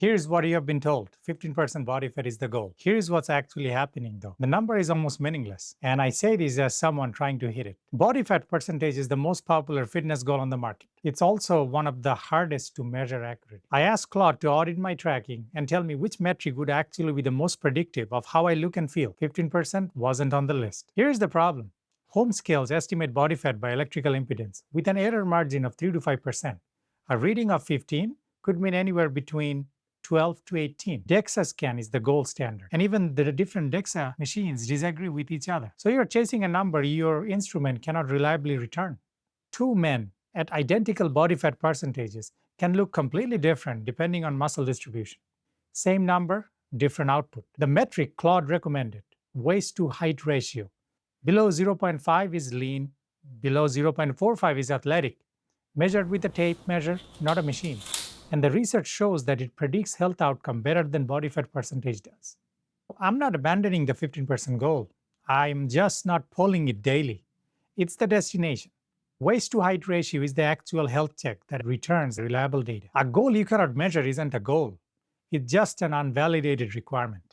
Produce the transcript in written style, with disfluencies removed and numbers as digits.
Here's what you have been told: 15% body fat is the goal. Here's what's actually happening though. The number is almost meaningless. And I say this as someone trying to hit it. Body fat percentage is the most popular fitness goal on the market. It's also one of the hardest to measure accurately. I asked Claude to audit my tracking and tell me which metric would actually be the most predictive of how I look and feel. 15% wasn't on the list. Here's the problem. Home scales estimate body fat by electrical impedance with an error margin of 3 to 5%. A reading of 15 could mean anywhere between 12 to 18. DEXA scan is the gold standard. And even the different DEXA machines disagree with each other. So you're chasing a number your instrument cannot reliably return. Two men at identical body fat percentages can look completely different depending on muscle distribution. Same number, different output. The metric Claude recommended, waist to height ratio. Below 0.5 is lean, below 0.45 is athletic, measured with a tape measure, not a machine. And the research shows that it predicts health outcome better than body fat percentage does. I'm not abandoning the 15% goal. I'm just not polling it daily. It's the destination. Waist to height ratio is the actual health check that returns reliable data. A goal you cannot measure isn't a goal. It's just an unvalidated requirement.